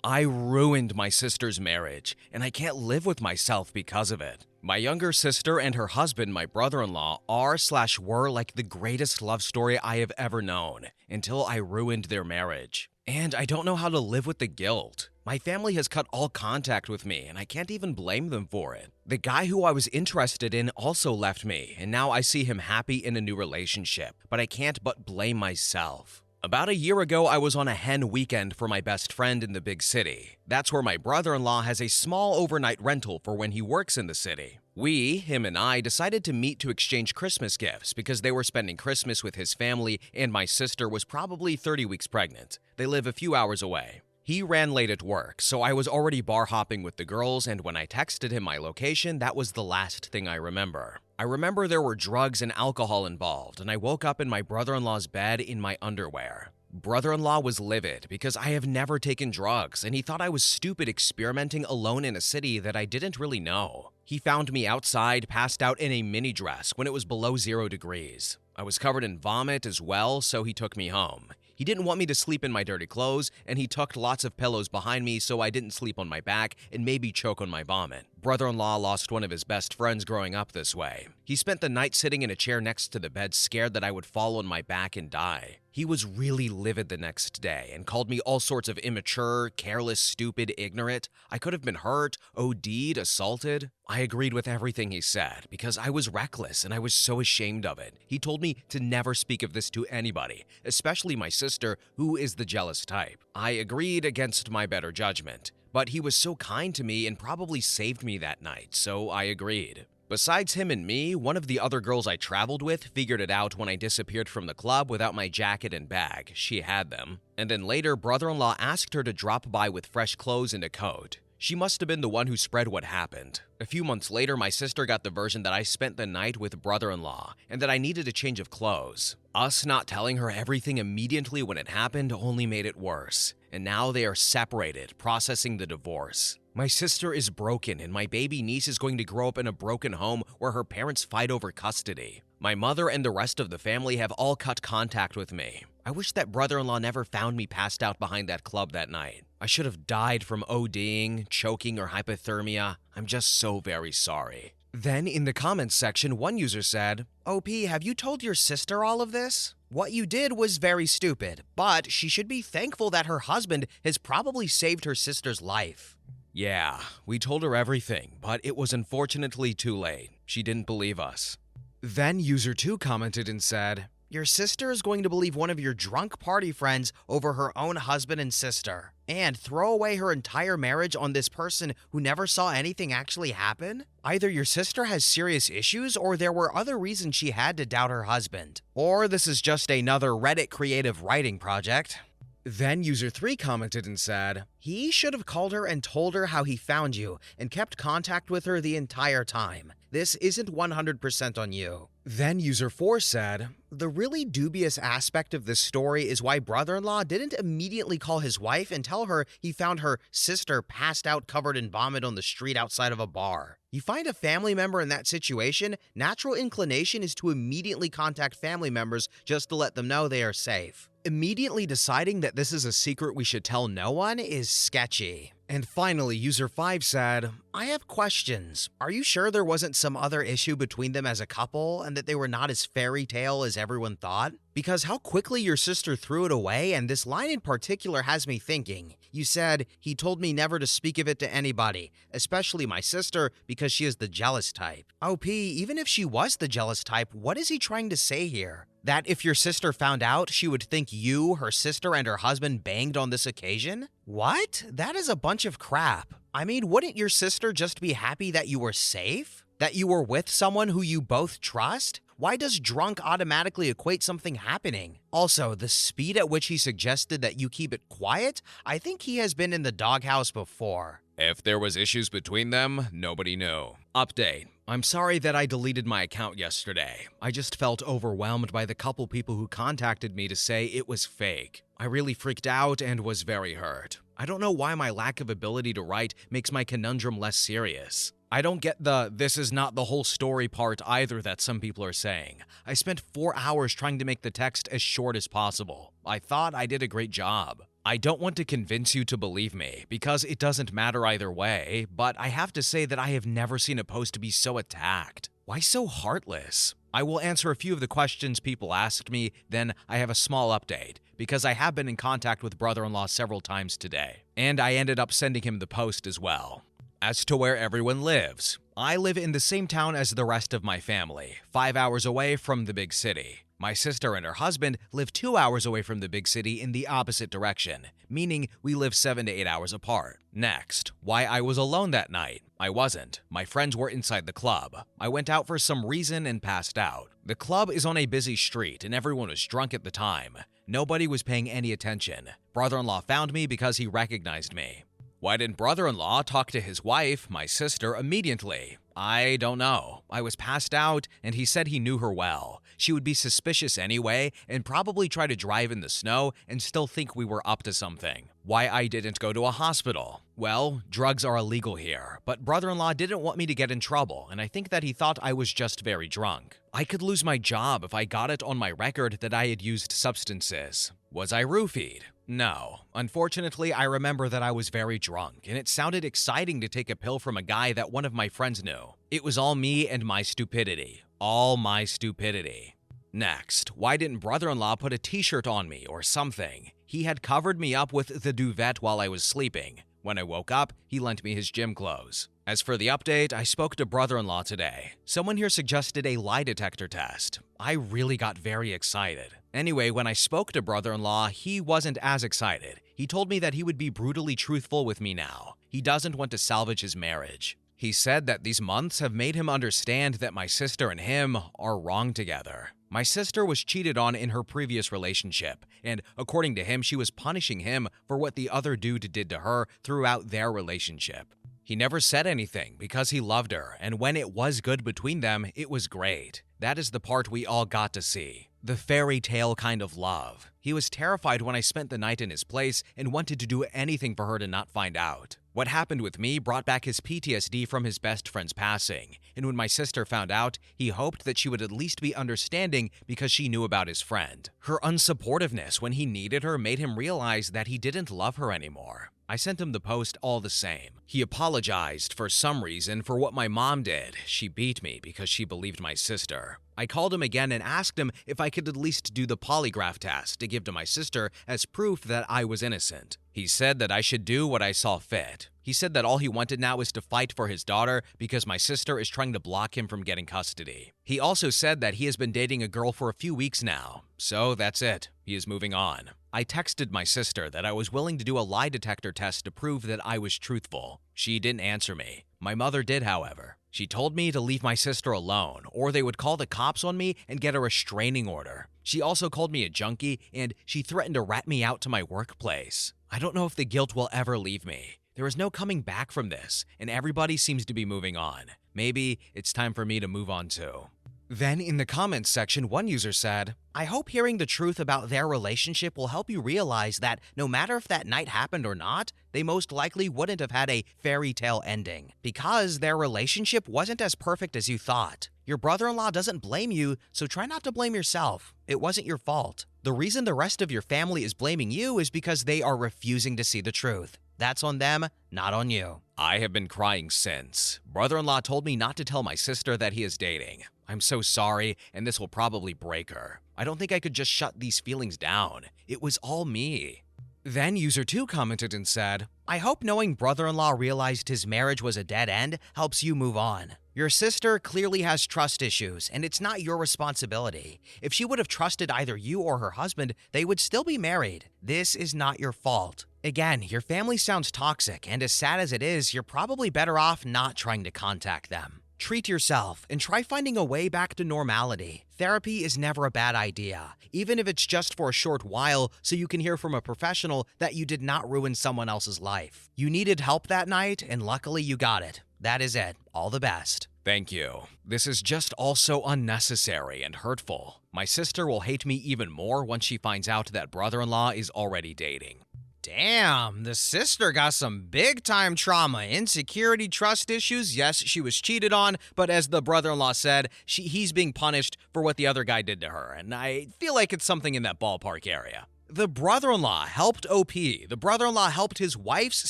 I ruined my sister's marriage, and I can't live with myself because of it. My younger sister and her husband, my brother-in-law, are/were like the greatest love story I have ever known, until I ruined their marriage. And I don't know how to live with the guilt. My family has cut all contact with me, and I can't even blame them for it. The guy who I was interested in also left me, and now I see him happy in a new relationship, but I can't but blame myself. About a year ago, I was on a hen weekend for my best friend in the big city. That's where my brother-in-law has a small overnight rental for when he works in the city. Him and I, decided to meet to exchange Christmas gifts because they were spending Christmas with his family and my sister was probably 30 weeks pregnant. They live a few hours away. He ran late at work, so I was already bar hopping with the girls, and when I texted him my location, that was the last thing I remember. I remember there were drugs and alcohol involved, and I woke up in my brother-in-law's bed in my underwear. Brother-in-law was livid because I have never taken drugs, and he thought I was stupid experimenting alone in a city that I didn't really know. He found me outside, passed out in a mini dress when it was below 0 degrees. I was covered in vomit as well, so he took me home. He didn't want me to sleep in my dirty clothes, and he tucked lots of pillows behind me so I didn't sleep on my back and maybe choke on my vomit. Brother-in-law lost one of his best friends growing up this way. He spent the night sitting in a chair next to the bed, scared that I would fall on my back and die. He was really livid the next day and called me all sorts of immature, careless, stupid, ignorant. I could have been hurt, OD'd, assaulted. I agreed with everything he said because I was reckless and I was so ashamed of it. He told me to never speak of this to anybody, especially my sister, who is the jealous type. I agreed against my better judgment, but he was so kind to me and probably saved me that night, so I agreed. Besides him and me, one of the other girls I traveled with figured it out when I disappeared from the club without my jacket and bag. She had them. And then later, brother-in-law asked her to drop by with fresh clothes and a coat. She must have been the one who spread what happened. A few months later, my sister got the version that I spent the night with brother-in-law and that I needed a change of clothes. Us not telling her everything immediately when it happened only made it worse. And now they are separated, processing the divorce. My sister is broken, and my baby niece is going to grow up in a broken home where her parents fight over custody. My mother and the rest of the family have all cut contact with me. I wish that brother-in-law never found me passed out behind that club that night. I should have died from ODing, choking, or hypothermia. I'm just so very sorry. Then, in the comments section, one user said, "OP, have you told your sister all of this? What you did was very stupid, but she should be thankful that her husband has probably saved her sister's life." Yeah, we told her everything, but it was unfortunately too late. She didn't believe us. Then user 2 commented and said, "Your sister is going to believe one of your drunk party friends over her own husband and sister, and throw away her entire marriage on this person who never saw anything actually happen? Either your sister has serious issues, or there were other reasons she had to doubt her husband. Or this is just another Reddit creative writing project." Then user 3 commented and said, "He should have called her and told her how he found you and kept contact with her the entire time. This isn't 100% on you." Then user 4 said, "The really dubious aspect of this story is why brother-in-law didn't immediately call his wife and tell her he found her sister passed out covered in vomit on the street outside of a bar. You find a family member in that situation, natural inclination is to immediately contact family members just to let them know they are safe. Immediately deciding that this is a secret we should tell no one is sketchy." And finally, user 5 said, "I have questions. Are you sure there wasn't some other issue between them as a couple and that they were not as fairy tale as everyone thought? Because how quickly your sister threw it away, and this line in particular has me thinking. You said, 'He told me never to speak of it to anybody, especially my sister because she is the jealous type.' OP, even if she was the jealous type, what is he trying to say here? That if your sister found out, she would think you, her sister, and her husband banged on this occasion? What? That is a bunch of crap. I mean, wouldn't your sister just be happy that you were safe? That you were with someone who you both trust? Why does drunk automatically equate something happening? Also, the speed at which he suggested that you keep it quiet, I think he has been in the doghouse before." If there was issues between them, nobody knew. Update. I'm sorry that I deleted my account yesterday. I just felt overwhelmed by the couple people who contacted me to say it was fake. I really freaked out and was very hurt. I don't know why my lack of ability to write makes my conundrum less serious. I don't get the "this is not the whole story" part either that some people are saying. I spent 4 hours trying to make the text as short as possible. I thought I did a great job. I don't want to convince you to believe me, because it doesn't matter either way, but I have to say that I have never seen a post be so attacked. Why so heartless? I will answer a few of the questions people asked me, then I have a small update, because I have been in contact with brother-in-law several times today, and I ended up sending him the post as well. As to where everyone lives, I live in the same town as the rest of my family, 5 hours away from the big city. My sister and her husband live 2 hours away from the big city in the opposite direction, meaning we live 7 to 8 hours apart. Next, why I was alone that night. I wasn't. My friends were inside the club. I went out for some reason and passed out. The club is on a busy street and everyone was drunk at the time. Nobody was paying any attention. Brother-in-law found me because he recognized me. Why didn't brother-in-law talk to his wife, my sister, immediately? I don't know. I was passed out, and he said he knew her well. She would be suspicious anyway, and probably try to drive in the snow and still think we were up to something. Why I didn't go to a hospital? Well, drugs are illegal here, but brother-in-law didn't want me to get in trouble, and I think that he thought I was just very drunk. I could lose my job if I got it on my record that I had used substances. Was I roofied? No. Unfortunately, I remember that I was very drunk, and it sounded exciting to take a pill from a guy that one of my friends knew. It was all me and my stupidity. All my stupidity. Next, why didn't brother-in-law put a t-shirt on me or something? He had covered me up with the duvet while I was sleeping. When I woke up, he lent me his gym clothes. As for the update, I spoke to brother-in-law today. Someone here suggested a lie detector test. I really got very excited. Anyway, when I spoke to brother-in-law, he wasn't as excited. He told me that he would be brutally truthful with me now. He doesn't want to salvage his marriage. He said that these months have made him understand that my sister and him are wrong together. My sister was cheated on in her previous relationship, and according to him, she was punishing him for what the other dude did to her throughout their relationship. He never said anything because he loved her, and when it was good between them, it was great. That is the part we all got to see. The fairy tale kind of love. He was terrified when I spent the night in his place and wanted to do anything for her to not find out. What happened with me brought back his PTSD from his best friend's passing, and when my sister found out, he hoped that she would at least be understanding because she knew about his friend. Her unsupportiveness when he needed her made him realize that he didn't love her anymore. I sent him the post all the same. He apologized for some reason for what my mom did. She beat me because she believed my sister. I called him again and asked him if I could at least do the polygraph test to give to my sister as proof that I was innocent. He said that I should do what I saw fit. He said that all he wanted now is to fight for his daughter because my sister is trying to block him from getting custody. He also said that he has been dating a girl for a few weeks now. So that's it. He is moving on. I texted my sister that I was willing to do a lie detector test to prove that I was truthful. She didn't answer me. My mother did, however. She told me to leave my sister alone, or they would call the cops on me and get a restraining order. She also called me a junkie, and she threatened to rat me out to my workplace. I don't know if the guilt will ever leave me. There is no coming back from this, and everybody seems to be moving on. Maybe it's time for me to move on too. Then in the comments section, one user said, I hope hearing the truth about their relationship will help you realize that no matter if that night happened or not, they most likely wouldn't have had a fairy tale ending because their relationship wasn't as perfect as you thought. Your brother-in-law doesn't blame you, so try not to blame yourself. It wasn't your fault. The reason the rest of your family is blaming you is because they are refusing to see the truth. That's on them, not on you. I have been crying since. Brother-in-law told me not to tell my sister that he is dating. I'm so sorry, and this will probably break her. I don't think I could just shut these feelings down. It was all me. Then user 2 commented and said, I hope knowing brother-in-law realized his marriage was a dead end helps you move on. Your sister clearly has trust issues, and it's not your responsibility. If she would have trusted either you or her husband, they would still be married. This is not your fault. Again, your family sounds toxic, and as sad as it is, you're probably better off not trying to contact them. Treat yourself and try finding a way back to normality. Therapy is never a bad idea, even if it's just for a short while so you can hear from a professional that you did not ruin someone else's life. You needed help that night, and luckily you got it. That is it. All the best. Thank you. This is just all so unnecessary and hurtful. My sister will hate me even more once she finds out that brother-in-law is already dating. Damn, the sister got some big-time trauma, insecurity, trust issues. Yes, she was cheated on, but as the brother-in-law said, he's being punished for what the other guy did to her, and I feel like it's something in that ballpark area. The brother-in-law helped OP. The brother-in-law helped his wife's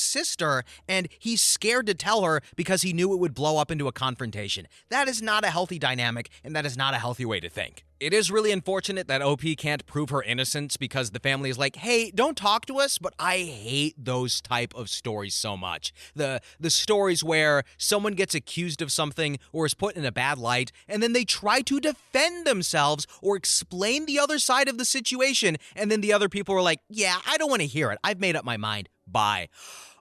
sister, and he's scared to tell her because he knew it would blow up into a confrontation. That is not a healthy dynamic, and that is not a healthy way to think. It is really unfortunate that OP can't prove her innocence because the family is like, hey, don't talk to us, but I hate those type of stories so much. The stories where someone gets accused of something or is put in a bad light, and then they try to defend themselves or explain the other side of the situation, and then the other people are like, yeah, I don't want to hear it. I've made up my mind. Bye.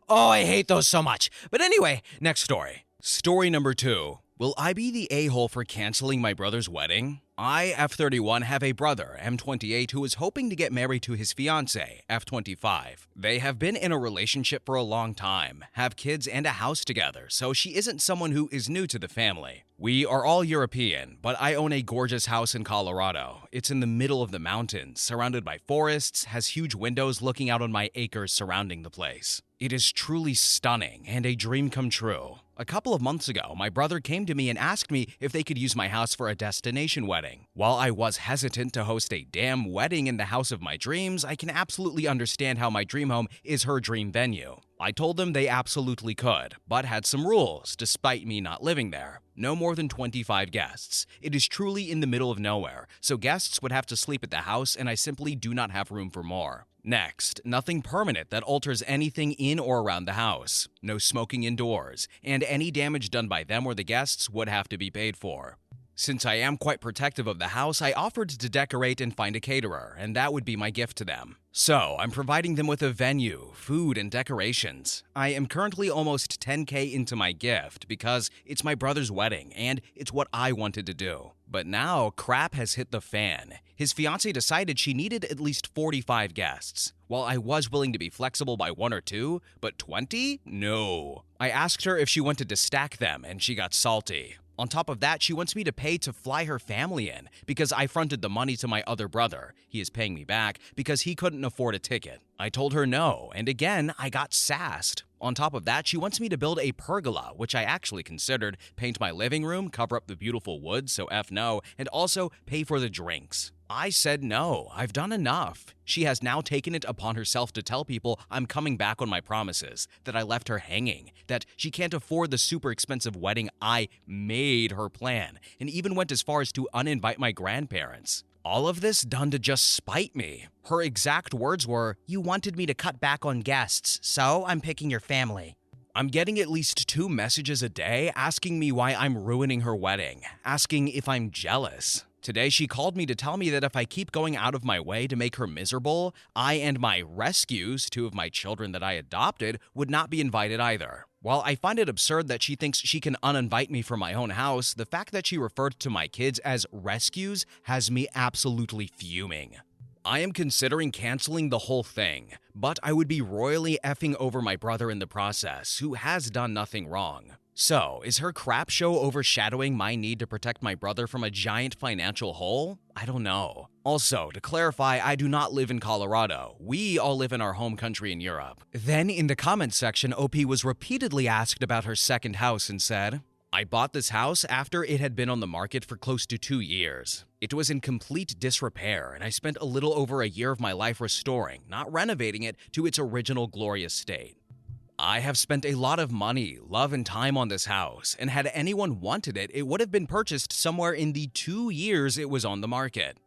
Oh, I hate those so much. But anyway, next story. Story number 2. Will I be the a-hole for canceling my brother's wedding? I, F31, have a brother, M28, who is hoping to get married to his fiancée, F25. They have been in a relationship for a long time, have kids and a house together, so she isn't someone who is new to the family. We are all European, but I own a gorgeous house in Colorado. It's in the middle of the mountains, surrounded by forests, has huge windows looking out on my acres surrounding the place. It is truly stunning and a dream come true. A couple of months ago, my brother came to me and asked me if they could use my house for a destination wedding. While I was hesitant to host a damn wedding in the house of my dreams, I can absolutely understand how my dream home is her dream venue. I told them they absolutely could, but had some rules, despite me not living there. No more than 25 guests. It is truly in the middle of nowhere, so guests would have to sleep at the house and I simply do not have room for more. Next, nothing permanent that alters anything in or around the house. No smoking indoors, and any damage done by them or the guests would have to be paid for. Since I am quite protective of the house, I offered to decorate and find a caterer, and that would be my gift to them. So, I'm providing them with a venue, food, and decorations. I am currently almost 10K into my gift because it's my brother's wedding, and it's what I wanted to do. But now, crap has hit the fan. His fiancée decided she needed at least 45 guests. While I was willing to be flexible by 1 or 2, but 20? No. I asked her if she wanted to stack them, and she got salty. On top of that, she wants me to pay to fly her family in because I fronted the money to my other brother. He is paying me back because he couldn't afford a ticket. I told her no, and again, I got sassed. On top of that, she wants me to build a pergola, which I actually considered, paint my living room, cover up the beautiful woods, so F no, and also pay for the drinks. I said no, I've done enough. She has now taken it upon herself to tell people I'm coming back on my promises, that I left her hanging, that she can't afford the super expensive wedding I made her plan, and even went as far as to uninvite my grandparents. All of this done to just spite me. Her exact words were, "You wanted me to cut back on guests, so I'm picking your family." I'm getting at least 2 messages a day asking me why I'm ruining her wedding, asking if I'm jealous. Today, she called me to tell me that if I keep going out of my way to make her miserable, I and my rescues, 2 of my children that I adopted, would not be invited either. While I find it absurd that she thinks she can uninvite me from my own house, the fact that she referred to my kids as rescues has me absolutely fuming. I am considering canceling the whole thing, but I would be royally effing over my brother in the process, who has done nothing wrong. So, is her crap show overshadowing my need to protect my brother from a giant financial hole? I don't know. Also, to clarify, I do not live in Colorado. We all live in our home country in Europe. Then, in the comments section, OP was repeatedly asked about her second house and said, I bought this house after it had been on the market for close to 2 years. It was in complete disrepair, and I spent a little over a year of my life restoring, not renovating it, to its original glorious state. I have spent a lot of money, love, and time on this house, and had anyone wanted it, it would have been purchased somewhere in the 2 years it was on the market.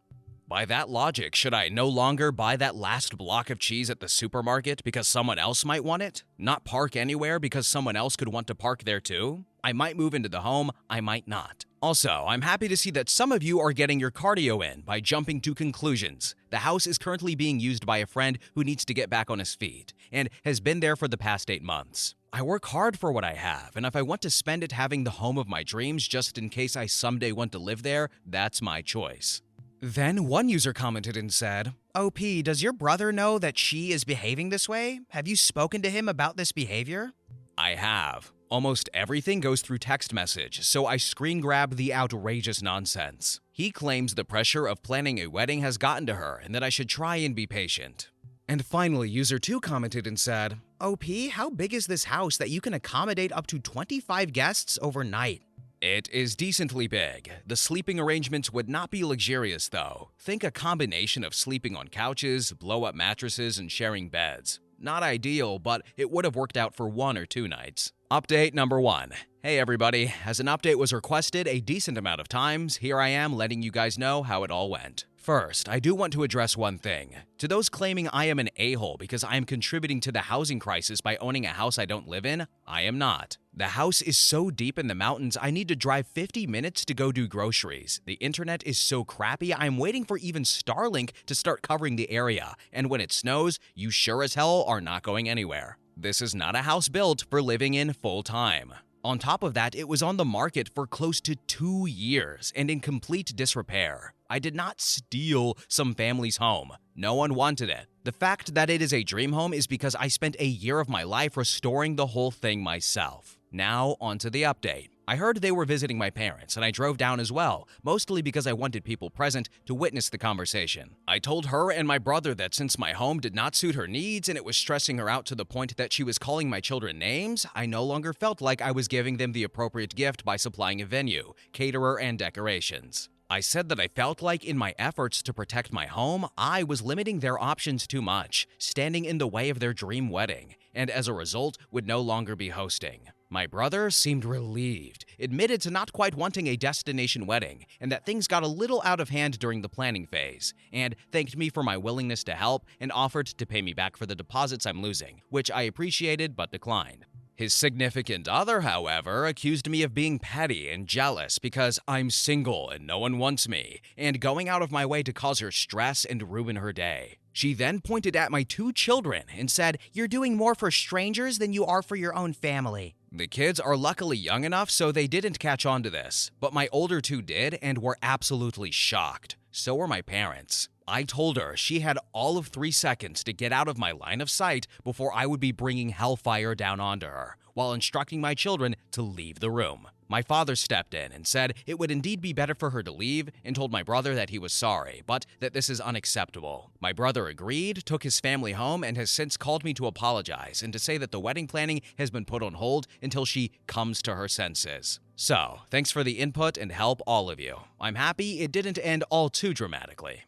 By that logic, should I no longer buy that last block of cheese at the supermarket because someone else might want it? Not park anywhere because someone else could want to park there too? I might move into the home, I might not. Also, I'm happy to see that some of you are getting your cardio in by jumping to conclusions. The house is currently being used by a friend who needs to get back on his feet, and has been there for the past 8 months. I work hard for what I have, and if I want to spend it having the home of my dreams just in case I someday want to live there, that's my choice. Then one user commented and said, OP, does your brother know that she is behaving this way? Have you spoken to him about this behavior? I have. Almost everything goes through text message, so I screen grab the outrageous nonsense. He claims the pressure of planning a wedding has gotten to her and that I should try and be patient. And finally, user 2 commented and said, OP, how big is this house that you can accommodate up to 25 guests overnight? It is decently big. The sleeping arrangements would not be luxurious though. Think a combination of sleeping on couches, blow-up mattresses, and sharing beds. Not ideal, but it would have worked out for 1 or 2 nights. Update number 1. Hey everybody, as an update was requested a decent amount of times, here I am letting you guys know how it all went. First, I do want to address one thing. To those claiming I am an a-hole because I am contributing to the housing crisis by owning a house I don't live in, I am not. The house is so deep in the mountains I need to drive 50 minutes to go do groceries. The internet is so crappy I'm waiting for even Starlink to start covering the area, and when it snows, you sure as hell are not going anywhere. This is not a house built for living in full-time. On top of that, it was on the market for close to 2 years and in complete disrepair. I did not steal some family's home. No one wanted it. The fact that it is a dream home is because I spent a year of my life restoring the whole thing myself. Now, onto the update. I heard they were visiting my parents, and I drove down as well, mostly because I wanted people present to witness the conversation. I told her and my brother that since my home did not suit her needs and it was stressing her out to the point that she was calling my children names, I no longer felt like I was giving them the appropriate gift by supplying a venue, caterer, and decorations. I said that I felt like in my efforts to protect my home, I was limiting their options too much, standing in the way of their dream wedding, and as a result would no longer be hosting. My brother seemed relieved, admitted to not quite wanting a destination wedding, and that things got a little out of hand during the planning phase, and thanked me for my willingness to help and offered to pay me back for the deposits I'm losing, which I appreciated but declined. His significant other, however, accused me of being petty and jealous because I'm single and no one wants me, and going out of my way to cause her stress and ruin her day. She then pointed at my 2 children and said, "You're doing more for strangers than you are for your own family." The kids are luckily young enough so they didn't catch on to this, but my older 2 did and were absolutely shocked. So were my parents. I told her she had all of 3 seconds to get out of my line of sight before I would be bringing hellfire down onto her, while instructing my children to leave the room. My father stepped in and said it would indeed be better for her to leave and told my brother that he was sorry, but that this is unacceptable. My brother agreed, took his family home, and has since called me to apologize and to say that the wedding planning has been put on hold until she comes to her senses. So, thanks for the input and help, all of you. I'm happy it didn't end all too dramatically.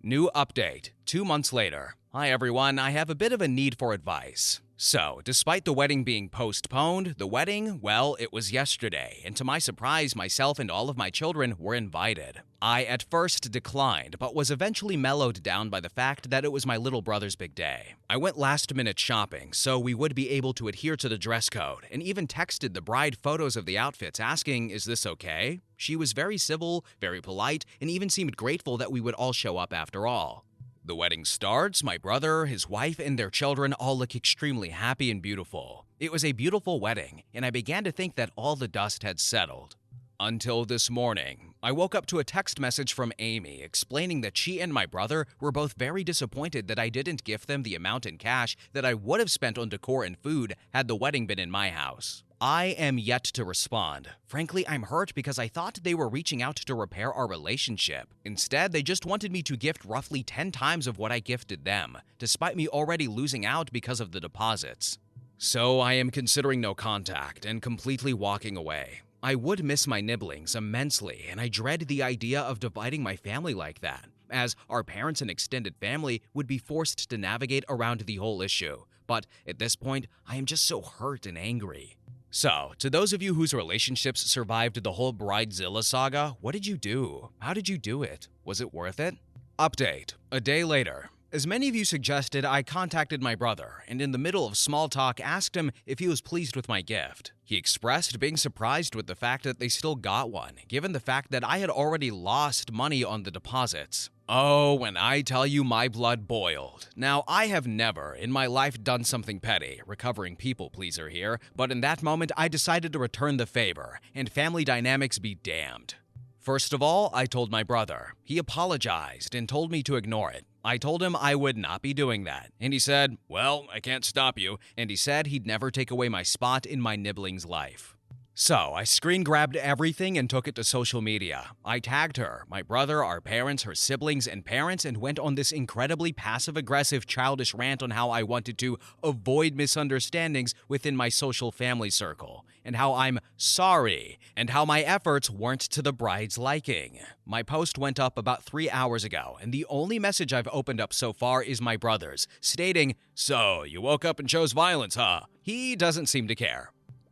New update, 2 months later. Hi everyone, I have a bit of a need for advice. So, despite the wedding being postponed, the wedding, well, it was yesterday, and to my surprise, myself and all of my children were invited. I at first declined, but was eventually mellowed down by the fact that it was my little brother's big day. I went last-minute shopping, so we would be able to adhere to the dress code, and even texted the bride photos of the outfits asking, "Is this okay?" She was very civil, very polite, and even seemed grateful that we would all show up after all. The wedding starts, my brother, his wife, and their children all look extremely happy and beautiful. It was a beautiful wedding, and I began to think that all the dust had settled. Until this morning, I woke up to a text message from Amy explaining that she and my brother were both very disappointed that I didn't gift them the amount in cash that I would have spent on decor and food had the wedding been in my house. I am yet to respond. Frankly, I'm hurt because I thought they were reaching out to repair our relationship. Instead, they just wanted me to gift roughly 10 times of what I gifted them, despite me already losing out because of the deposits. So I am considering no contact and completely walking away. I would miss my nibblings immensely, and I dread the idea of dividing my family like that, as our parents and extended family would be forced to navigate around the whole issue. But at this point, I am just so hurt and angry. So, to those of you whose relationships survived the whole Bridezilla saga, what did you do? How did you do it? Was it worth it? Update. A day later. As many of you suggested, I contacted my brother, and in the middle of small talk asked him if he was pleased with my gift. He expressed being surprised with the fact that they still got one, given the fact that I had already lost money on the deposits. Oh, when I tell you my blood boiled. Now, I have never in my life done something petty, recovering people pleaser here, but in that moment I decided to return the favor, and family dynamics be damned. First of all, I told my brother. He apologized and told me to ignore it. I told him I would not be doing that, and he said, "Well, I can't stop you," and he said he'd never take away my spot in my nibbling's life. So, I screen grabbed everything and took it to social media. I tagged her, my brother, our parents, her siblings, and parents, and went on this incredibly passive aggressive, childish rant on how I wanted to avoid misunderstandings within my social family circle, and how I'm sorry, and how my efforts weren't to the bride's liking. My post went up about 3 hours ago, and the only message I've opened up so far is my brother's, stating, "So, you woke up and chose violence, huh?" He doesn't seem to care.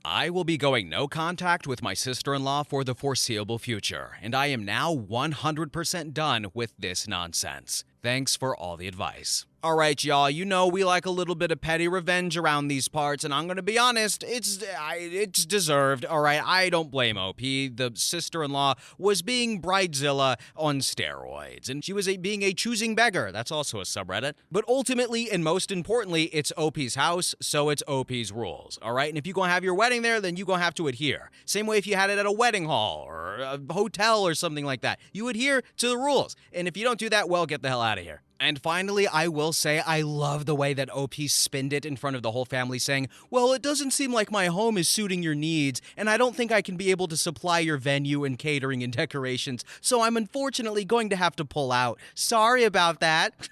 I will be going no contact with my sister-in-law for the foreseeable future, and I am now 100% done with this nonsense. Thanks for all the advice. Alright, y'all, you know we like a little bit of petty revenge around these parts, and I'm gonna be honest, it's deserved, alright? I don't blame OP. The sister-in-law was being bridezilla on steroids, and she was being a choosing beggar. That's also a subreddit. But ultimately, and most importantly, it's OP's house, so it's OP's rules, alright? And if you're gonna have your wedding there, then you're gonna have to adhere. Same way if you had it at a wedding hall, or a hotel, or something like that. You adhere to the rules, and if you don't do that, well, get the hell out of here. And finally, I will say I love the way that OP spinned it in front of the whole family, saying, "Well, it doesn't seem like my home is suiting your needs, and I don't think I can be able to supply your venue and catering and decorations, so I'm unfortunately going to have to pull out. Sorry about that."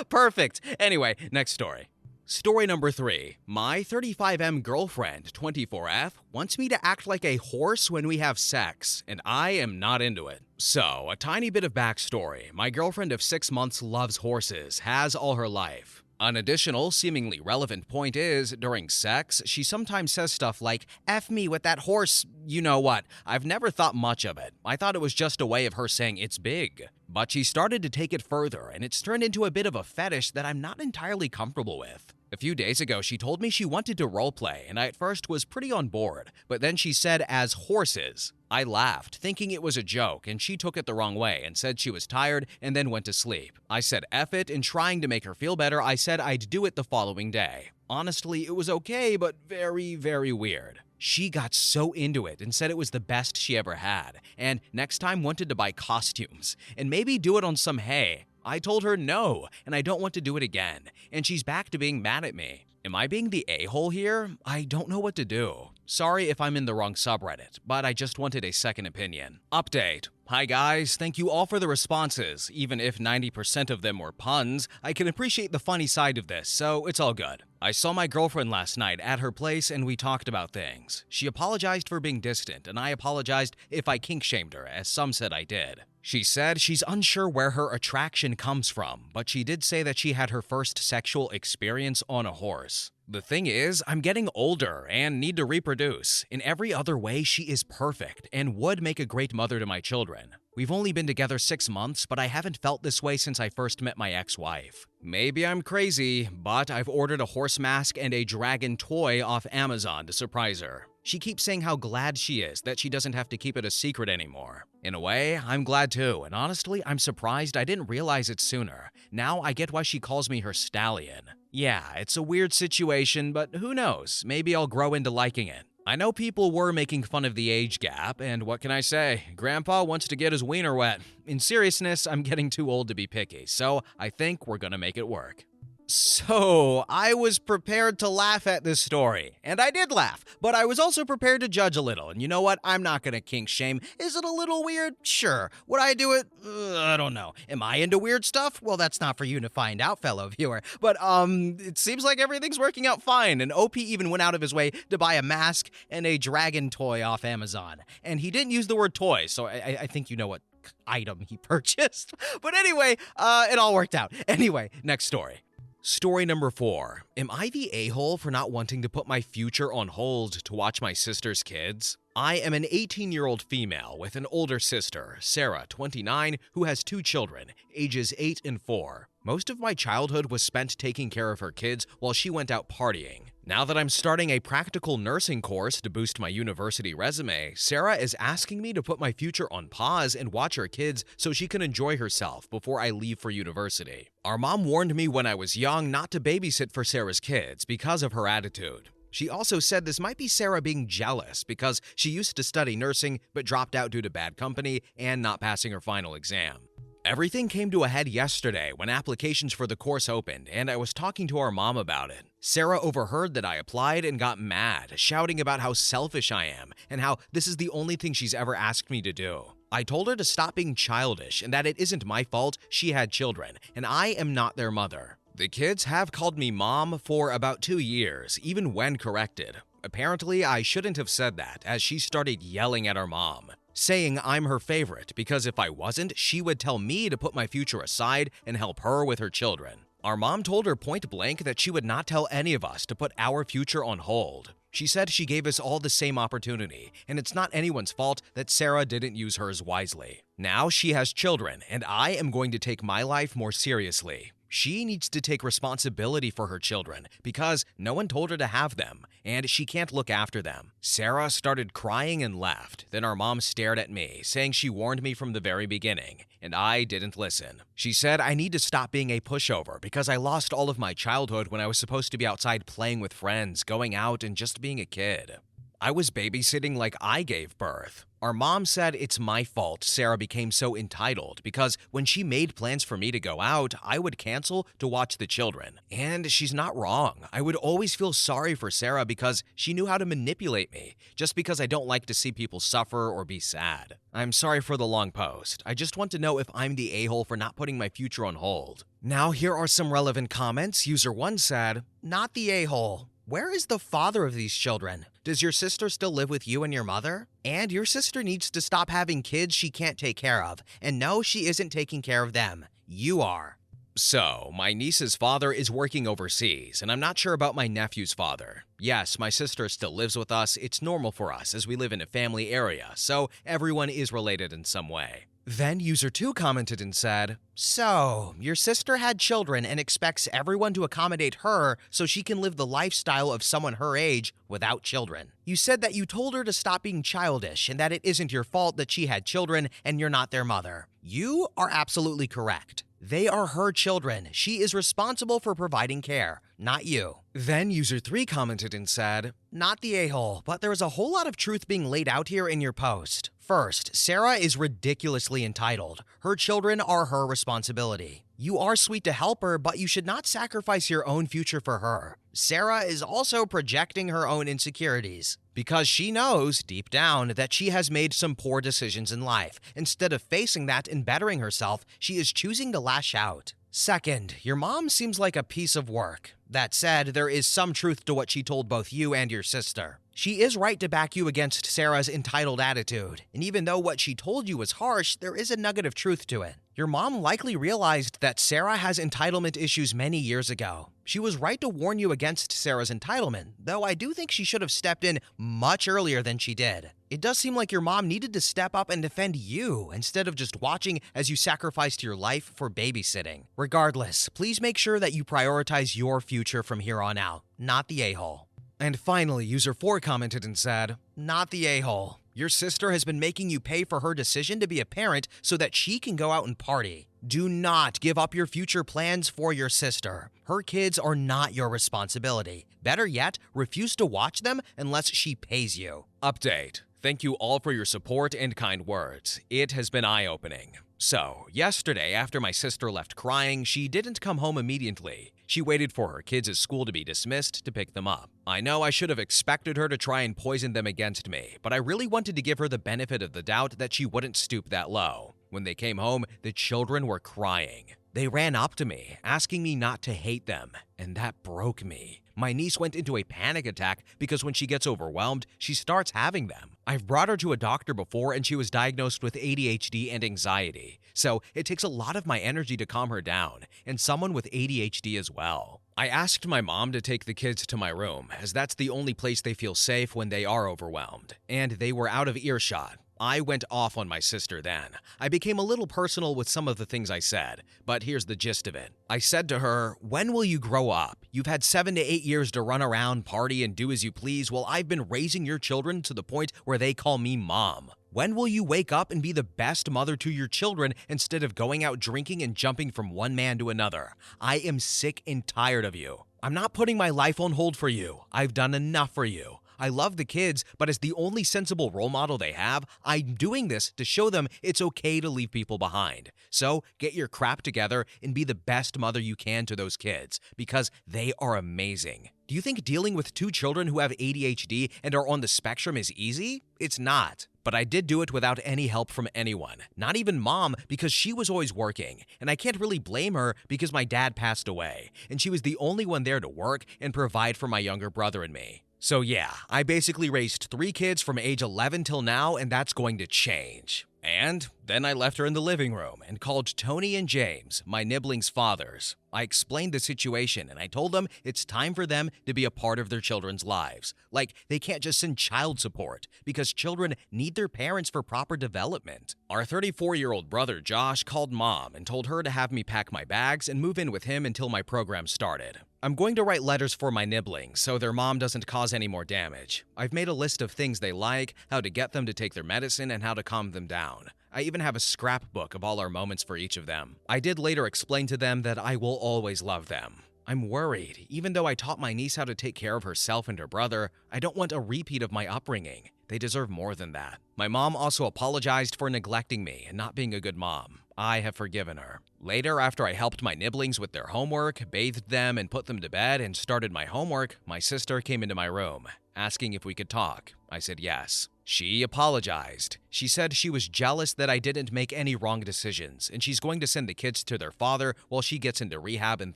Perfect. Anyway, next story. Story number 3. My 35M girlfriend, 24F, wants me to act like a horse when we have sex, and I am not into it. So, a tiny bit of backstory. My girlfriend of 6 months loves horses, has all her life. An additional, seemingly relevant point is, during sex, she sometimes says stuff like, "F me with that horse, you know what." I've never thought much of it. I thought it was just a way of her saying it's big. But she started to take it further, and it's turned into a bit of a fetish that I'm not entirely comfortable with. A few days ago, she told me she wanted to roleplay, and I at first was pretty on board, but then she said as horses. I laughed, thinking it was a joke, and she took it the wrong way and said she was tired and then went to sleep. I said F it, and trying to make her feel better, I said I'd do it the following day. Honestly, it was okay, but very, very weird. She got so into it and said it was the best she ever had, and next time wanted to buy costumes, and maybe do it on some hay. I told her no, and I don't want to do it again, and she's back to being mad at me. Am I being the a-hole here? I don't know what to do. Sorry if I'm in the wrong subreddit, but I just wanted a second opinion. Update. Hi guys, thank you all for the responses. Even if 90% of them were puns, I can appreciate the funny side of this, so it's all good. I saw my girlfriend last night at her place and we talked about things. She apologized for being distant, and I apologized if I kink-shamed her, as some said I did. She said she's unsure where her attraction comes from, but she did say that she had her first sexual experience on a horse. The thing is, I'm getting older and need to reproduce. In every other way, she is perfect and would make a great mother to my children. We've only been together 6 months, but I haven't felt this way since I first met my ex-wife. Maybe I'm crazy, but I've ordered a horse mask and a dragon toy off Amazon to surprise her. She keeps saying how glad she is that she doesn't have to keep it a secret anymore. In a way, I'm glad too, and honestly, I'm surprised I didn't realize it sooner. Now I get why she calls me her stallion. Yeah, it's a weird situation, but who knows? Maybe I'll grow into liking it. I know people were making fun of the age gap, and what can I say? Grandpa wants to get his wiener wet. In seriousness, I'm getting too old to be picky, so I think we're gonna make it work. So, I was prepared to laugh at this story, and I did laugh, but I was also prepared to judge a little, and you know what? I'm not gonna kink shame. Is it a little weird? Sure. Would I do it? I don't know. Am I into weird stuff? Well, that's not for you to find out, fellow viewer, but it seems like everything's working out fine, and OP even went out of his way to buy a mask and a dragon toy off Amazon, and he didn't use the word toy, so I think you know what item he purchased. But anyway, it all worked out. Anyway, next story. Story number 4. Am I the a-hole for not wanting to put my future on hold to watch my sister's kids? I am an 18-year-old female with an older sister, Sarah, 29, who has 2 children, ages 8 and 4. Most of my childhood was spent taking care of her kids while she went out partying. Now that I'm starting a practical nursing course to boost my university resume, Sarah is asking me to put my future on pause and watch her kids so she can enjoy herself before I leave for university. Our mom warned me when I was young not to babysit for Sarah's kids because of her attitude. She also said this might be Sarah being jealous because she used to study nursing but dropped out due to bad company and not passing her final exam. Everything came to a head yesterday when applications for the course opened, and I was talking to our mom about it. Sarah overheard that I applied and got mad, shouting about how selfish I am and how this is the only thing she's ever asked me to do. I told her to stop being childish and that it isn't my fault she had children, and I am not their mother. The kids have called me mom for about 2 years, even when corrected. Apparently, I shouldn't have said that, as she started yelling at our mom, saying I'm her favorite because if I wasn't, she would tell me to put my future aside and help her with her children. Our mom told her point blank that she would not tell any of us to put our future on hold. She said she gave us all the same opportunity, and it's not anyone's fault that Sarah didn't use hers wisely. Now she has children, and I am going to take my life more seriously. She needs to take responsibility for her children because no one told her to have them, and she can't look after them. Sarah started crying and left. Then our mom stared at me, saying she warned me from the very beginning, and I didn't listen. She said I need to stop being a pushover because I lost all of my childhood when I was supposed to be outside playing with friends, going out, and just being a kid. I was babysitting like I gave birth. Our mom said it's my fault Sarah became so entitled because when she made plans for me to go out, I would cancel to watch the children. And she's not wrong. I would always feel sorry for Sarah because she knew how to manipulate me, just because I don't like to see people suffer or be sad. I'm sorry for the long post. I just want to know if I'm the a-hole for not putting my future on hold. Now here are some relevant comments. User 1 said, "Not the a-hole. Where is the father of these children? Does your sister still live with you and your mother? And your sister needs to stop having kids she can't take care of. And no, she isn't taking care of them. You are." So, my niece's father is working overseas, and I'm not sure about my nephew's father. Yes, my sister still lives with us. It's normal for us as we live in a family area, so everyone is related in some way. Then user 2 commented and said, "So, your sister had children and expects everyone to accommodate her so she can live the lifestyle of someone her age without children. You said that you told her to stop being childish and that it isn't your fault that she had children and you're not their mother. You are absolutely correct. They are her children. She is responsible for providing care, not you." Then user 3 commented and said, "Not the a-hole, but there is a whole lot of truth being laid out here in your post. First, Sarah is ridiculously entitled. Her children are her responsibility. You are sweet to help her, but you should not sacrifice your own future for her. Sarah is also projecting her own insecurities because she knows, deep down, that she has made some poor decisions in life. Instead of facing that and bettering herself, she is choosing to lash out. Second, your mom seems like a piece of work. That said, there is some truth to what she told both you and your sister. She is right to back you against Sarah's entitled attitude, and even though what she told you was harsh, there is a nugget of truth to it. Your mom likely realized that Sarah has entitlement issues many years ago. She was right to warn you against Sarah's entitlement, though I do think she should have stepped in much earlier than she did. It does seem like your mom needed to step up and defend you instead of just watching as you sacrificed your life for babysitting. Regardless, please make sure that you prioritize your future from here on out, not the a-hole." And finally, user 4 commented and said, "Not the a-hole. Your sister has been making you pay for her decision to be a parent so that she can go out and party. Do not give up your future plans for your sister. Her kids are not your responsibility. Better yet, refuse to watch them unless she pays you." Update. Thank you all for your support and kind words. It has been eye-opening. So, yesterday, after my sister left crying, she didn't come home immediately. She waited for her kids at school to be dismissed to pick them up. I know I should have expected her to try and poison them against me, but I really wanted to give her the benefit of the doubt that she wouldn't stoop that low. When they came home, the children were crying. They ran up to me, asking me not to hate them, and that broke me. My niece went into a panic attack because when she gets overwhelmed, she starts having them. I've brought her to a doctor before and she was diagnosed with ADHD and anxiety, so it takes a lot of my energy to calm her down, and someone with ADHD as well. I asked my mom to take the kids to my room, as that's the only place they feel safe when they are overwhelmed, and they were out of earshot. I went off on my sister then. I became a little personal with some of the things I said, but here's the gist of it. I said to her, "When will you grow up? You've had 7 to 8 years to run around, party, and do as you please while I've been raising your children to the point where they call me mom. When will you wake up and be the best mother to your children instead of going out drinking and jumping from one man to another? I am sick and tired of you. I'm not putting my life on hold for you. I've done enough for you. I love the kids, but as the only sensible role model they have, I'm doing this to show them it's okay to leave people behind. So get your crap together and be the best mother you can to those kids, because they are amazing. Do you think dealing with two children who have ADHD and are on the spectrum is easy? It's not. But I did do it without any help from anyone, not even mom, because she was always working, and I can't really blame her because my dad passed away, and she was the only one there to work and provide for my younger brother and me. So yeah, I basically raised 3 kids from age 11 till now, and that's going to change. And then I left her in the living room and called Tony and James, my nibblings' fathers. I explained the situation and I told them it's time for them to be a part of their children's lives. Like, they can't just send child support because children need their parents for proper development. Our 34-year-old brother Josh called mom and told her to have me pack my bags and move in with him until my program started. I'm going to write letters for my nibblings so their mom doesn't cause any more damage. I've made a list of things they like, how to get them to take their medicine, and how to calm them down. I even have a scrapbook of all our moments for each of them. I did later explain to them that I will always love them. I'm worried. Even though I taught my niece how to take care of herself and her brother, I don't want a repeat of my upbringing. They deserve more than that. My mom also apologized for neglecting me and not being a good mom. I have forgiven her. Later, after I helped my nibblings with their homework, bathed them, and put them to bed, and started my homework, my sister came into my room, asking if we could talk. I said yes. She apologized. She said she was jealous that I didn't make any wrong decisions, and she's going to send the kids to their father while she gets into rehab and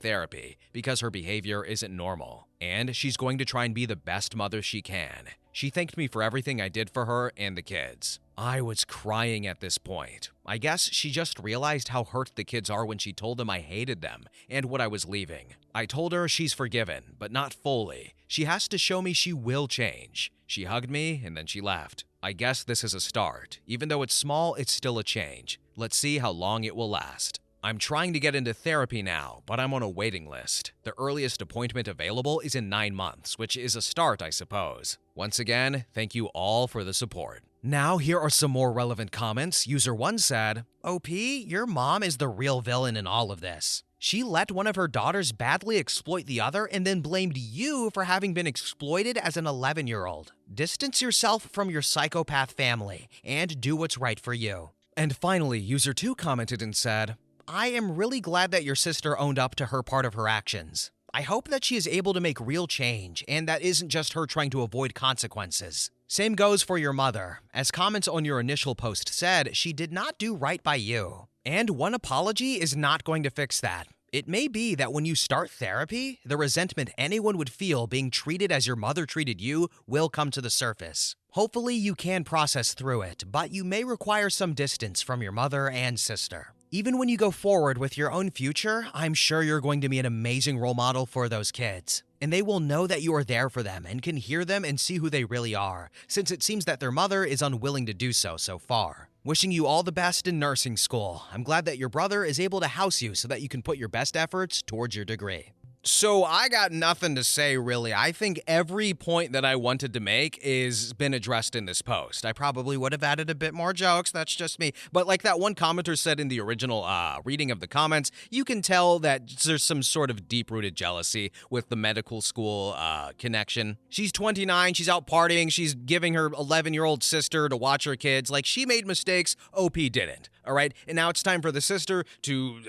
therapy because her behavior isn't normal. And she's going to try and be the best mother she can. She thanked me for everything I did for her and the kids. I was crying at this point. I guess she just realized how hurt the kids are when she told them I hated them and what I was leaving. I told her she's forgiven, but not fully. She has to show me she will change. She hugged me and then she left. I guess this is a start. Even though it's small, it's still a change. Let's see how long it will last. I'm trying to get into therapy now, but I'm on a waiting list. The earliest appointment available is in 9 months, which is a start, I suppose. Once again, thank you all for the support. Now, here are some more relevant comments. User 1 said, OP, your mom is the real villain in all of this. She let one of her daughters badly exploit the other and then blamed you for having been exploited as an 11-year-old. Distance yourself from your psychopath family and do what's right for you. And finally, User 2 commented and said, I am really glad that your sister owned up to her part of her actions. I hope that she is able to make real change and that isn't just her trying to avoid consequences. Same goes for your mother. As comments on your initial post said, she did not do right by you. And one apology is not going to fix that. It may be that when you start therapy, the resentment anyone would feel being treated as your mother treated you will come to the surface. Hopefully you can process through it, but you may require some distance from your mother and sister. Even when you go forward with your own future, I'm sure you're going to be an amazing role model for those kids. And they will know that you are there for them and can hear them and see who they really are, since it seems that their mother is unwilling to do so far. Wishing you all the best in nursing school. I'm glad that your brother is able to house you so that you can put your best efforts towards your degree. So I got nothing to say, really. I think every point that I wanted to make is been addressed in this post. I probably would have added a bit more jokes. That's just me. But like that one commenter said in the original reading of the comments, you can tell that there's some sort of deep-rooted jealousy with the medical school connection. She's 29. She's out partying. She's giving her 11-year-old sister to watch her kids. Like, she made mistakes. OP didn't. All right? And now it's time for the sister to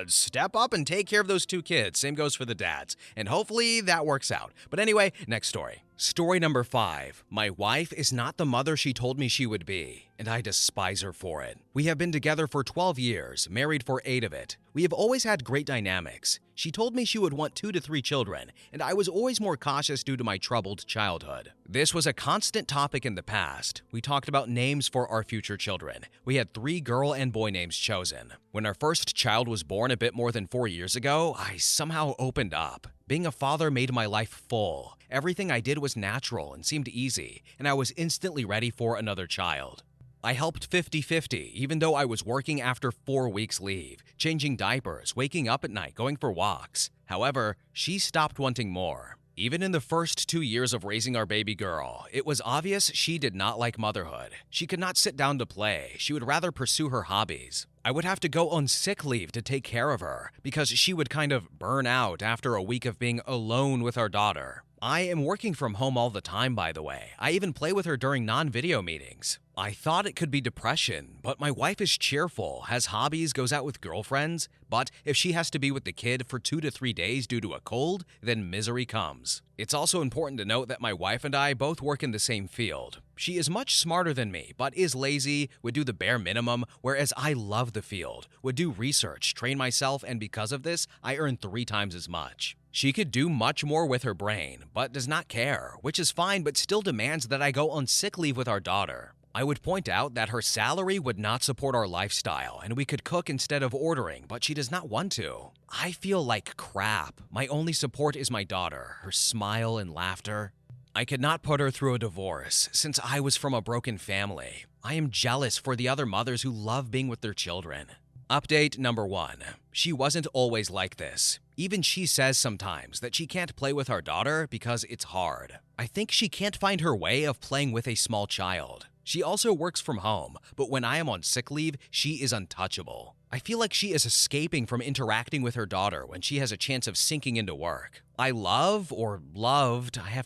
step up and take care of those 2 kids. Same goes for the dad. And hopefully that works out. But anyway, next story. Story number 5. My wife is not the mother she told me she would be, and I despise her for it. We have been together for 12 years, married for 8 of it. We have always had great dynamics. She told me she would want 2 to 3 children, and I was always more cautious due to my troubled childhood. This was a constant topic in the past. We talked about names for our future children. We had 3 girl and boy names chosen. When our first child was born a bit more than 4 years ago, I somehow opened up. Being a father made my life full. Everything I did was natural and seemed easy, and I was instantly ready for another child. I helped 50-50, even though I was working after 4 weeks leave, changing diapers, waking up at night, going for walks. However, she stopped wanting more. Even in the first 2 years of raising our baby girl, it was obvious she did not like motherhood. She could not sit down to play. She would rather pursue her hobbies. I would have to go on sick leave to take care of her because she would kind of burn out after a week of being alone with our daughter. I am working from home all the time, by the way. I even play with her during non-video meetings. I thought it could be depression, but my wife is cheerful, has hobbies, goes out with girlfriends. But if she has to be with the kid for 2 to 3 days due to a cold, then misery comes. It's also important to note that my wife and I both work in the same field. She is much smarter than me, but is lazy, would do the bare minimum, whereas I love the field, would do research, train myself, and because of this, I earn 3 times as much. She could do much more with her brain, but does not care, which is fine but still demands that I go on sick leave with our daughter. I would point out that her salary would not support our lifestyle and we could cook instead of ordering, but she does not want to. I feel like crap. My only support is my daughter, her smile and laughter. I could not put her through a divorce since I was from a broken family. I am jealous for the other mothers who love being with their children. Update number 1. She wasn't always like this. Even she says sometimes that she can't play with our daughter because it's hard. I think she can't find her way of playing with a small child. She also works from home, but when I am on sick leave, she is untouchable. I feel like she is escaping from interacting with her daughter when she has a chance of sinking into work. I have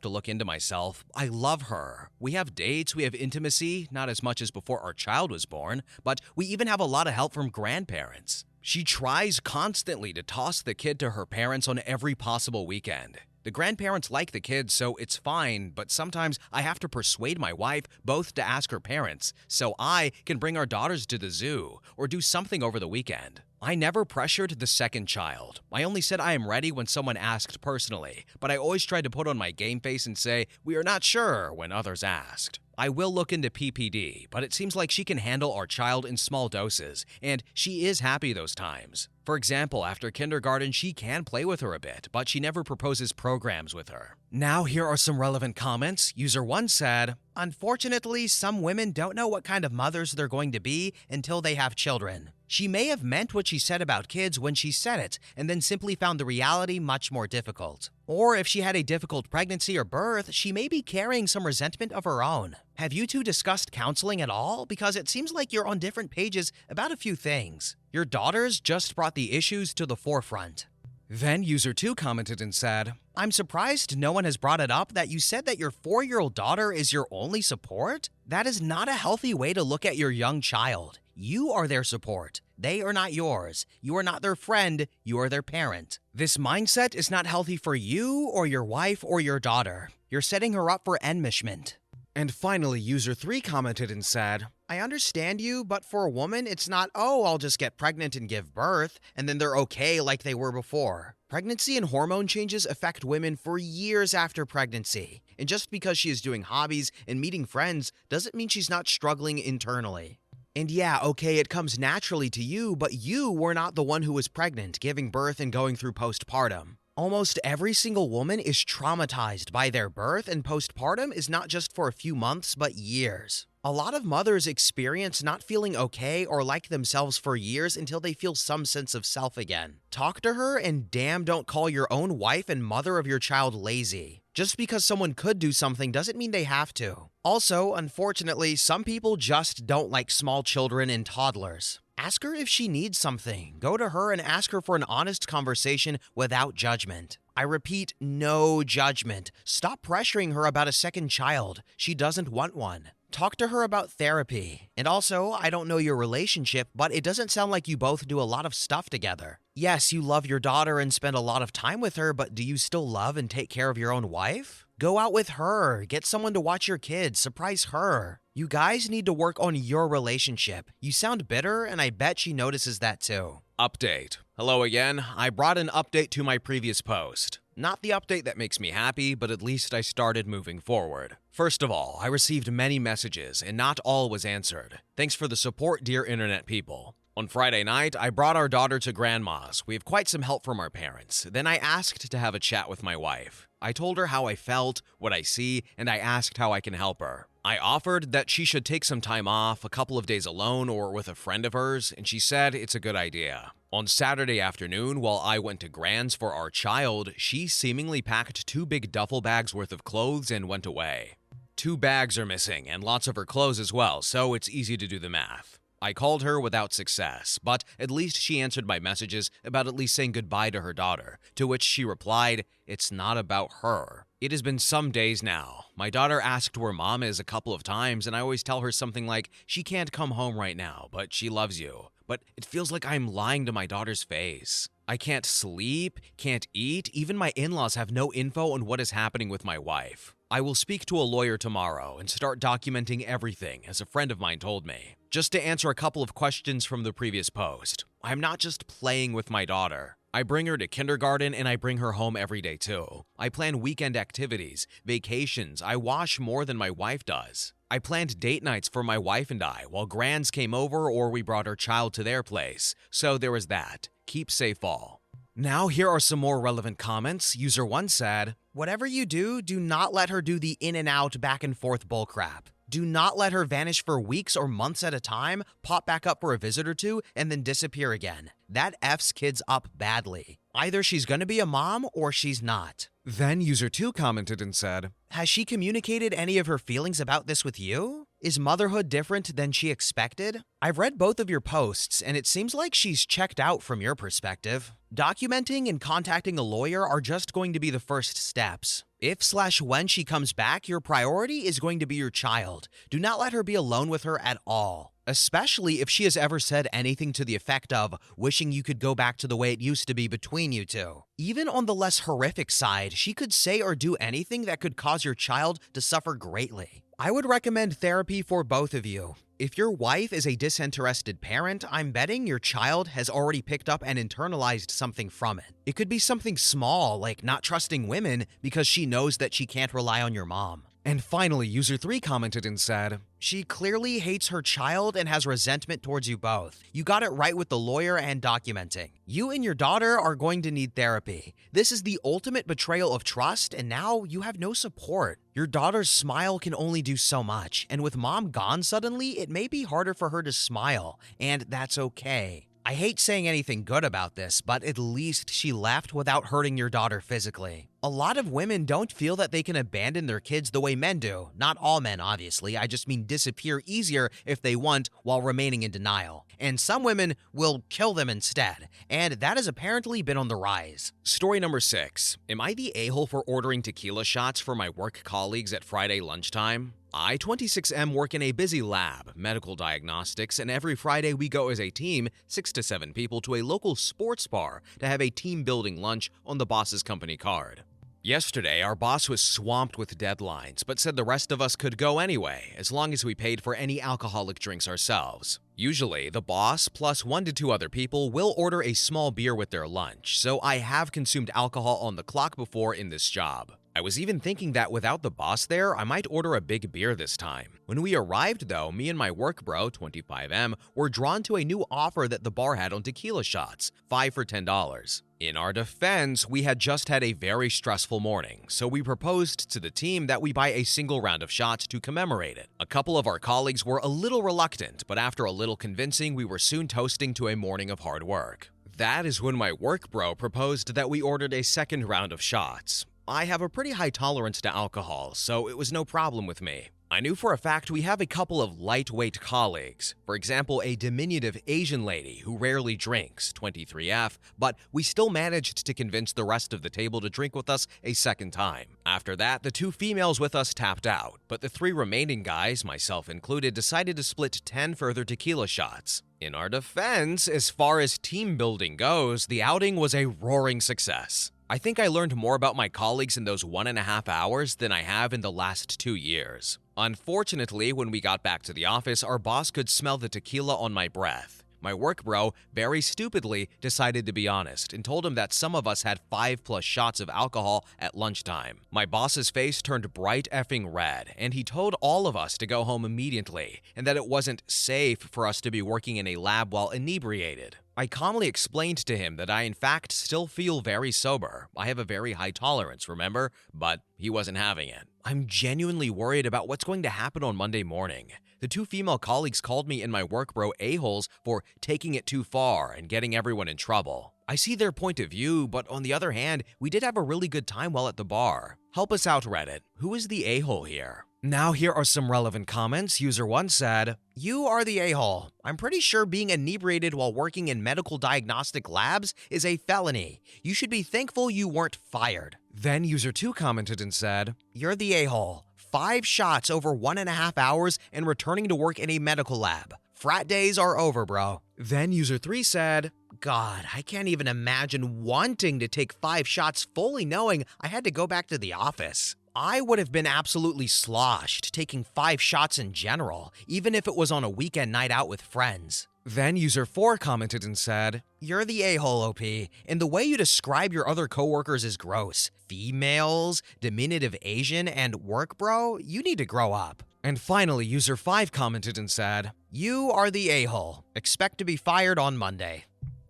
to look into myself. I love her. We have dates, we have intimacy, not as much as before our child was born, but we even have a lot of help from grandparents. She tries constantly to toss the kid to her parents on every possible weekend. The grandparents like the kids, so it's fine, but sometimes I have to persuade my wife both to ask her parents so I can bring our daughters to the zoo or do something over the weekend. I never pressured the second child. I only said I am ready when someone asked personally, but I always tried to put on my game face and say, "We are not sure," when others asked. I will look into PPD, but it seems like she can handle our child in small doses, and she is happy those times. For example, after kindergarten, she can play with her a bit, but she never proposes programs with her. Now here are some relevant comments. User 1 said, "Unfortunately, some women don't know what kind of mothers they're going to be until they have children. She may have meant what she said about kids when she said it, and then simply found the reality much more difficult. Or if she had a difficult pregnancy or birth, she may be carrying some resentment of her own. Have you two discussed counseling at all? Because it seems like you're on different pages about a few things. Your daughters just brought the issues to the forefront." Then user 2 commented and said, "I'm surprised no one has brought it up that you said that your 4-year-old daughter is your only support? That is not a healthy way to look at your young child. You are their support. They are not yours. You are not their friend. You are their parent. This mindset is not healthy for you or your wife or your daughter. You're setting her up for enmeshment." And finally, user 3 commented and said, "I understand you, but for a woman, it's not, oh, I'll just get pregnant and give birth, and then they're okay like they were before. Pregnancy and hormone changes affect women for years after pregnancy. And just because she is doing hobbies and meeting friends doesn't mean she's not struggling internally. And yeah, okay, it comes naturally to you, but you were not the one who was pregnant, giving birth and going through postpartum. Almost every single woman is traumatized by their birth, and postpartum is not just for a few months, but years. A lot of mothers experience not feeling okay or like themselves for years until they feel some sense of self again. Talk to her, and damn, don't call your own wife and mother of your child lazy. Just because someone could do something doesn't mean they have to. Also, unfortunately, some people just don't like small children and toddlers. Ask her if she needs something. Go to her and ask her for an honest conversation without judgment. I repeat, no judgment. Stop pressuring her about a second child. She doesn't want one. Talk to her about therapy. And also, I don't know your relationship, but it doesn't sound like you both do a lot of stuff together. Yes, you love your daughter and spend a lot of time with her, but do you still love and take care of your own wife? Go out with her. Get someone to watch your kids. Surprise her. You guys need to work on your relationship. You sound bitter, and I bet she notices that too." Update. Hello again. I brought an update to my previous post. Not the update that makes me happy, but at least I started moving forward. First of all, I received many messages, and not all was answered. Thanks for the support, dear internet people. On Friday night, I brought our daughter to grandma's. We have quite some help from our parents. Then I asked to have a chat with my wife. I told her how I felt, what I see, and I asked how I can help her. I offered that she should take some time off, a couple of days alone or with a friend of hers, and she said it's a good idea. On Saturday afternoon, while I went to Grand's for our child, she seemingly packed 2 big duffel bags worth of clothes and went away. 2 bags are missing, and lots of her clothes as well, so it's easy to do the math. I called her without success, but at least she answered my messages about at least saying goodbye to her daughter, to which she replied, "It's not about her." It has been some days now. My daughter asked where mom is a couple of times, and I always tell her something like, "She can't come home right now, but she loves you." But it feels like I'm lying to my daughter's face. I can't sleep, can't eat, even my in-laws have no info on what is happening with my wife. I will speak to a lawyer tomorrow and start documenting everything, as a friend of mine told me. Just to answer a couple of questions from the previous post, I'm not just playing with my daughter. I bring her to kindergarten and I bring her home every day too. I plan weekend activities, vacations, I wash more than my wife does. I planned date nights for my wife and I while grands came over or we brought our child to their place. So there was that. Keep safe all. Now here are some more relevant comments. User 1 said, "Whatever you do, do not let her do the in and out, back and forth bullcrap. Do not let her vanish for weeks or months at a time, pop back up for a visit or two, and then disappear again. That F's kids up badly. Either she's gonna be a mom or she's not." Then user 2 commented and said, "Has she communicated any of her feelings about this with you? Is motherhood different than she expected? I've read both of your posts, and it seems like she's checked out from your perspective. Documenting and contacting a lawyer are just going to be the first steps. If/when she comes back, your priority is going to be your child. Do not let her be alone with her at all. Especially if she has ever said anything to the effect of wishing you could go back to the way it used to be between you two. Even on the less horrific side, she could say or do anything that could cause your child to suffer greatly. I would recommend therapy for both of you. If your wife is a disinterested parent, I'm betting your child has already picked up and internalized something from it. It could be something small, like not trusting women because she knows that she can't rely on your mom." And finally, user 3 commented and said, "She clearly hates her child and has resentment towards you both. You got it right with the lawyer and documenting. You and your daughter are going to need therapy. This is the ultimate betrayal of trust, and now you have no support. Your daughter's smile can only do so much, and with mom gone suddenly, it may be harder for her to smile, and that's okay. I hate saying anything good about this, but at least she left without hurting your daughter physically. A lot of women don't feel that they can abandon their kids the way men do. Not all men, obviously. I just mean disappear easier if they want while remaining in denial. And some women will kill them instead. And that has apparently been on the rise." Story number 6. Am I the a-hole for ordering tequila shots for my work colleagues at Friday lunchtime? I, 26M, work in a busy lab, medical diagnostics, and every Friday we go as a team, 6 to 7 people, to a local sports bar to have a team-building lunch on the boss's company card. Yesterday, our boss was swamped with deadlines, but said the rest of us could go anyway, as long as we paid for any alcoholic drinks ourselves. Usually, the boss, plus 1 to 2 other people, will order a small beer with their lunch, so I have consumed alcohol on the clock before in this job. I was even thinking that without the boss there, I might order a big beer this time. When we arrived though, me and my work bro, 25M, were drawn to a new offer that the bar had on tequila shots, 5 for $10. In our defense, we had just had a very stressful morning, so we proposed to the team that we buy a single round of shots to commemorate it. A couple of our colleagues were a little reluctant, but after a little convincing, we were soon toasting to a morning of hard work. That is when my work bro proposed that we ordered a second round of shots. I have a pretty high tolerance to alcohol, so it was no problem with me. I knew for a fact we have a couple of lightweight colleagues. For example, a diminutive Asian lady who rarely drinks, 23F, but we still managed to convince the rest of the table to drink with us a second time. After that, the 2 females with us tapped out, but the 3 remaining guys, myself included, decided to split 10 further tequila shots. In our defense, as far as team building goes, the outing was a roaring success. I think I learned more about my colleagues in those 1.5 hours than I have in the last 2 years. Unfortunately, when we got back to the office, our boss could smell the tequila on my breath. My work bro, very stupidly, decided to be honest and told him that some of us had 5+ shots of alcohol at lunchtime. My boss's face turned bright effing red, and he told all of us to go home immediately and that it wasn't safe for us to be working in a lab while inebriated. I calmly explained to him that I in fact still feel very sober. I have a very high tolerance, remember? But he wasn't having it. I'm genuinely worried about what's going to happen on Monday morning. The 2 female colleagues called me and my work bro a-holes for taking it too far and getting everyone in trouble. I see their point of view, but on the other hand, we did have a really good time while at the bar. Help us out, Reddit. Who is the a-hole here? Now here are some relevant comments. User 1 said, "You are the a-hole. I'm pretty sure being inebriated while working in medical diagnostic labs is a felony. You should be thankful you weren't fired." Then user 2 commented and said, "You're the a-hole. 5 shots over 1.5 hours and returning to work in a medical lab. Frat days are over, bro." Then user 3 said, "God, I can't even imagine wanting to take 5 shots fully knowing I had to go back to the office. I would have been absolutely sloshed taking 5 shots in general, even if it was on a weekend night out with friends." Then user 4 commented and said, "You're the a-hole, OP, and the way you describe your other coworkers is gross. Females, diminutive Asian, and work bro, you need to grow up." And finally, user 5 commented and said, "You are the a-hole. Expect to be fired on Monday."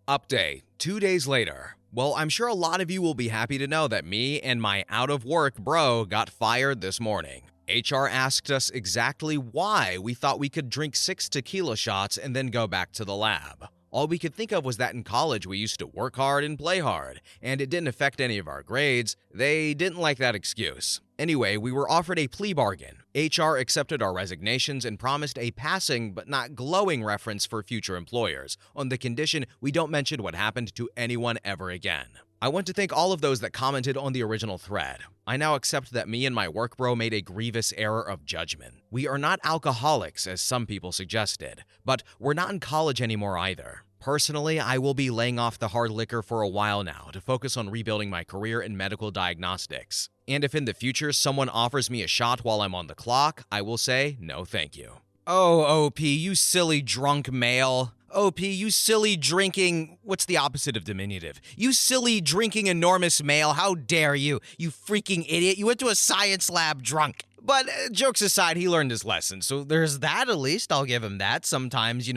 Update, 2 days later. Well, I'm sure a lot of you will be happy to know that me and my out-of-work bro got fired this morning. HR asked us exactly why we thought we could drink 6 tequila shots and then go back to the lab. All we could think of was that in college we used to work hard and play hard, and it didn't affect any of our grades. They didn't like that excuse. Anyway, we were offered a plea bargain. HR accepted our resignations and promised a passing but not glowing reference for future employers, on the condition we don't mention what happened to anyone ever again. I want to thank all of those that commented on the original thread. I now accept that me and my work bro made a grievous error of judgment. We are not alcoholics, as some people suggested, but we're not in college anymore either. Personally, I will be laying off the hard liquor for a while now to focus on rebuilding my career in medical diagnostics. And if in the future someone offers me a shot while I'm on the clock, I will say no thank you. Oh, OP, you silly drunk male. OP, you silly drinking, what's the opposite of diminutive? You silly drinking enormous male, how dare you? You freaking idiot, you went to a science lab drunk. But jokes aside, he learned his lesson, so there's that at least, I'll give him that. Sometimes,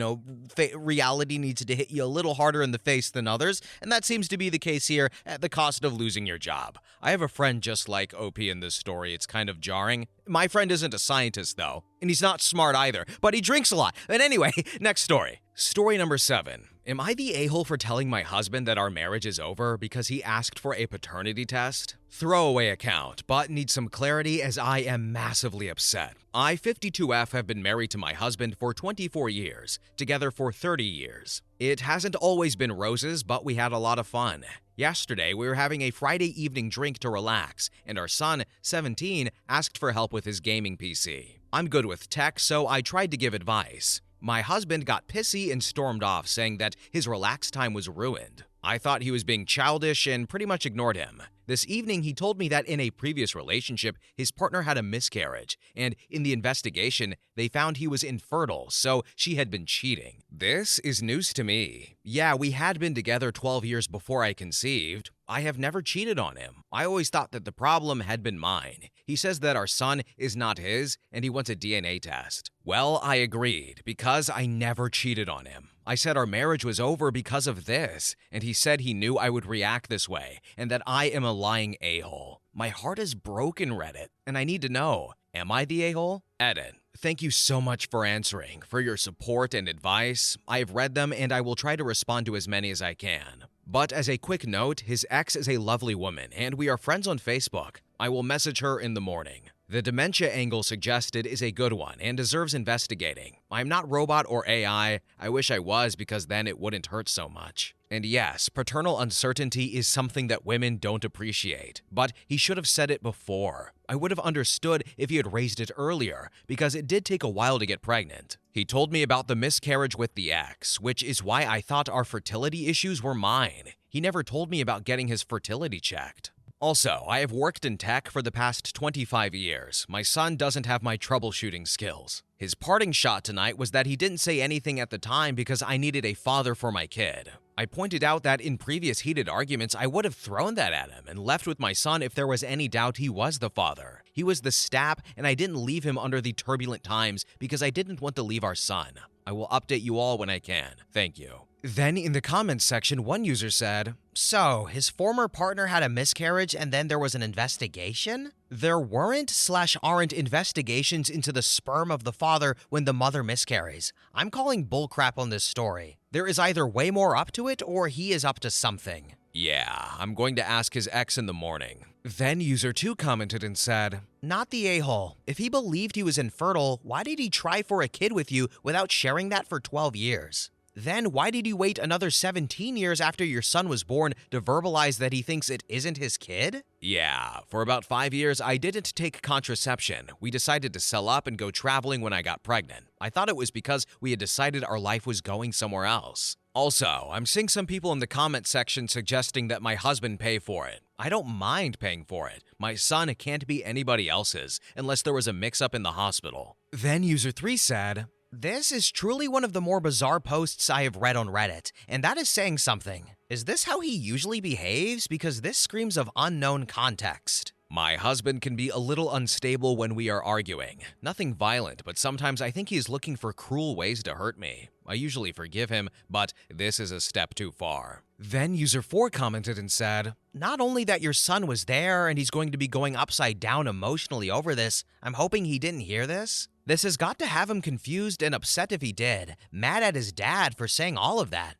reality needs to hit you a little harder in the face than others, and that seems to be the case here at the cost of losing your job. I have a friend just like OP in this story, it's kind of jarring. My friend isn't a scientist though, and he's not smart either, but he drinks a lot. And anyway, next story. Story number 7. Am I the a-hole for telling my husband that our marriage is over because he asked for a paternity test? Throwaway account, but need some clarity as I am massively upset. I, 52F, have been married to my husband for 24 years, together for 30 years. It hasn't always been roses, but we had a lot of fun. Yesterday, we were having a Friday evening drink to relax, and our son, 17, asked for help with his gaming PC. I'm good with tech, so I tried to give advice. My husband got pissy and stormed off, saying that his relax time was ruined. I thought he was being childish and pretty much ignored him. This evening, he told me that in a previous relationship, his partner had a miscarriage, and in the investigation, they found he was infertile, so she had been cheating. This is news to me. Yeah, we had been together 12 years before I conceived. I have never cheated on him. I always thought that the problem had been mine. He says that our son is not his, and he wants a DNA test. Well, I agreed, because I never cheated on him. I said our marriage was over because of this, and he said he knew I would react this way, and that I am a lying a-hole. My heart is broken, Reddit, and I need to know, am I the a-hole? Edit. Thank you so much for answering, for your support and advice. I have read them, and I will try to respond to as many as I can. But as a quick note, his ex is a lovely woman, and we are friends on Facebook. I will message her in the morning. The dementia angle suggested is a good one and deserves investigating. I'm not robot or AI. I wish I was, because then it wouldn't hurt so much. And yes, paternal uncertainty is something that women don't appreciate, but he should have said it before. I would have understood if he had raised it earlier, because it did take a while to get pregnant. He told me about the miscarriage with the ex, which is why I thought our fertility issues were mine. He never told me about getting his fertility checked. Also, I have worked in tech for the past 25 years. My son doesn't have my troubleshooting skills. His parting shot tonight was that he didn't say anything at the time because I needed a father for my kid. I pointed out that in previous heated arguments, I would have thrown that at him and left with my son if there was any doubt he was the father. He was the stap, and I didn't leave him under the turbulent times because I didn't want to leave our son. I will update you all when I can. Thank you. Then in the comments section, one user said, "So, his former partner had a miscarriage and then there was an investigation? There weren't/aren't investigations into the sperm of the father when the mother miscarries. I'm calling bullcrap on this story. There is either way more up to it or he is up to something." Yeah, I'm going to ask his ex in the morning. Then user 2 commented and said, "Not the a-hole. If he believed he was infertile, why did he try for a kid with you without sharing that for 12 years? Then why did he wait another 17 years after your son was born to verbalize that he thinks it isn't his kid?" Yeah, for about 5 years, I didn't take contraception. We decided to sell up and go traveling when I got pregnant. I thought it was because we had decided our life was going somewhere else. Also, I'm seeing some people in the comment section suggesting that my husband pay for it. I don't mind paying for it. My son can't be anybody else's unless there was a mix-up in the hospital. Then user 3 said, "This is truly one of the more bizarre posts I have read on Reddit, and that is saying something. Is this how he usually behaves? Because this screams of unknown context." My husband can be a little unstable when we are arguing. Nothing violent, but sometimes I think he is looking for cruel ways to hurt me. I usually forgive him, but this is a step too far. Then user 4 commented and said, "Not only that your son was there and he's going to be going upside down emotionally over this, I'm hoping he didn't hear this. This has got to have him confused and upset if he did, mad at his dad for saying all of that.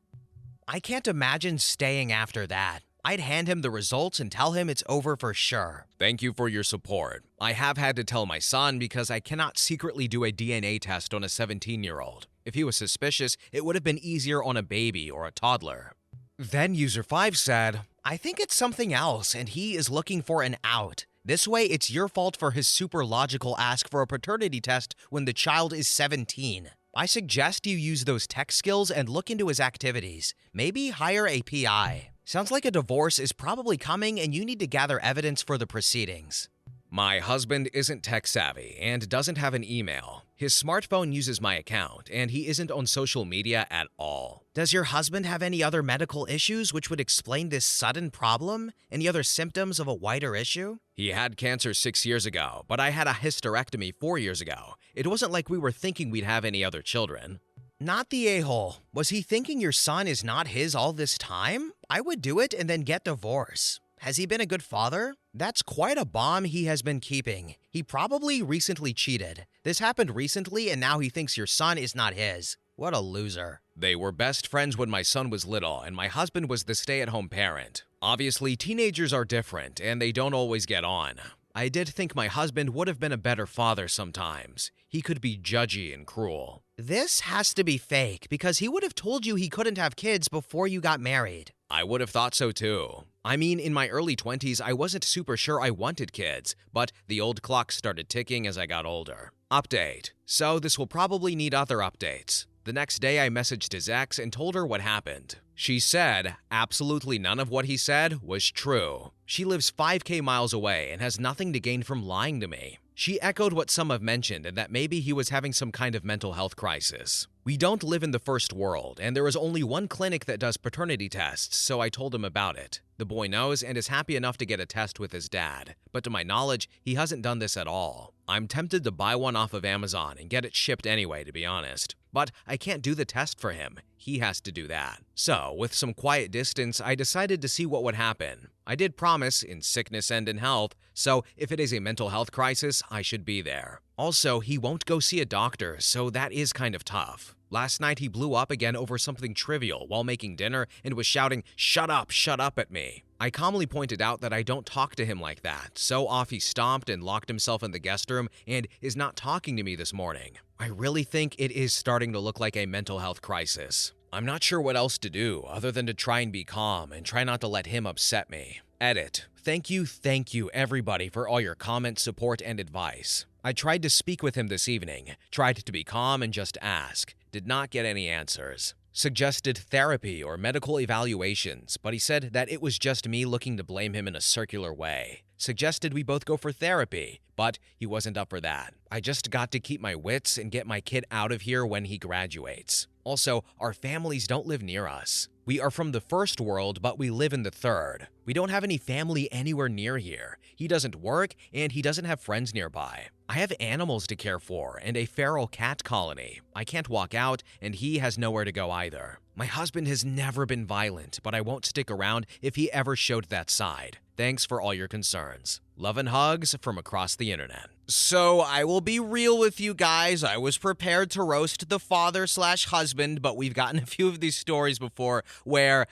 I can't imagine staying after that. I'd hand him the results and tell him it's over for sure." Thank you for your support. I have had to tell my son because I cannot secretly do a DNA test on a 17-year-old. If he was suspicious, it would have been easier on a baby or a toddler. Then user 5 said, "I think it's something else and he is looking for an out. This way, it's your fault for his super logical ask for a paternity test when the child is 17. I suggest you use those tech skills and look into his activities. Maybe hire a PI. Sounds like a divorce is probably coming and you need to gather evidence for the proceedings." My husband isn't tech savvy and doesn't have an email. His smartphone uses my account, and he isn't on social media at all. Does your husband have any other medical issues which would explain this sudden problem? Any other symptoms of a wider issue? He had cancer 6 years ago, but I had a hysterectomy 4 years ago. It wasn't like we were thinking we'd have any other children. Not the a-hole. Was he thinking your son is not his all this time? I would do it and then get divorce. Has he been a good father? That's quite a bomb he has been keeping. He probably recently cheated. This happened recently and now he thinks your son is not his. What a loser. They were best friends when my son was little and my husband was the stay-at-home parent. Obviously, teenagers are different and they don't always get on. I did think my husband would have been a better father sometimes. He could be judgy and cruel. This has to be fake because he would have told you he couldn't have kids before you got married. I would have thought so too. I mean, in my early 20s, I wasn't super sure I wanted kids, but the old clock started ticking as I got older. Update. So this will probably need other updates. The next day, I messaged his ex and told her what happened. She said absolutely none of what he said was true. She lives 5K miles away and has nothing to gain from lying to me. She echoed what some have mentioned and that maybe he was having some kind of mental health crisis. We don't live in the first world, and there is only one clinic that does paternity tests, so I told him about it. The boy knows and is happy enough to get a test with his dad, but to my knowledge, he hasn't done this at all. I'm tempted to buy one off of Amazon and get it shipped anyway, to be honest. But I can't do the test for him. He has to do that. So, with some quiet distance, I decided to see what would happen. I did promise, in sickness and in health, so if it is a mental health crisis, I should be there. Also, he won't go see a doctor, so that is kind of tough. Last night, he blew up again over something trivial while making dinner and was shouting, shut up," at me. I calmly pointed out that I don't talk to him like that, so off he stomped and locked himself in the guest room and is not talking to me this morning. I really think it is starting to look like a mental health crisis. I'm not sure what else to do other than to try and be calm and try not to let him upset me. Edit. Thank you everybody for all your comments, support, and advice. I tried to speak with him this evening, tried to be calm and just ask. Did not get any answers. Suggested therapy or medical evaluations, but he said that it was just me looking to blame him in a circular way. Suggested we both go for therapy, but he wasn't up for that. I just got to keep my wits and get my kid out of here when he graduates. Also, our families don't live near us. We are from the first world, but we live in the third. We don't have any family anywhere near here. He doesn't work, and he doesn't have friends nearby. I have animals to care for and a feral cat colony. I can't walk out, and he has nowhere to go either. My husband has never been violent, but I won't stick around if he ever showed that side. Thanks for all your concerns. Love and hugs from across the internet. So I will be real with you guys. I was prepared to roast the father slash husband, but we've gotten a few of these stories before where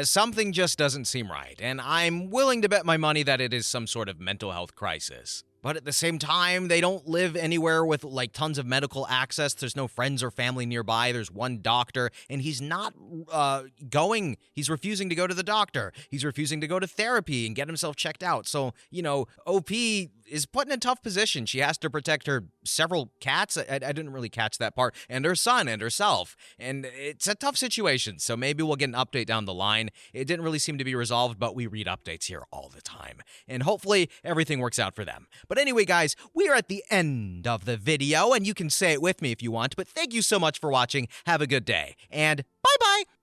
something just doesn't seem right, and I'm willing to bet my money that it is some sort of mental health crisis. But at the same time, they don't live anywhere with like tons of medical access. There's no friends or family nearby. There's one doctor, and he's not he's refusing to go to the doctor. He's refusing to go to therapy and get himself checked out. So, OP is put in a tough position. She has to protect her several cats. I didn't really catch that part, and her son and herself. And it's a tough situation. So maybe we'll get an update down the line. It didn't really seem to be resolved, but we read updates here all the time. And hopefully everything works out for them. But anyway, guys, we are at the end of the video, and you can say it with me if you want, but thank you so much for watching. Have a good day, and bye-bye!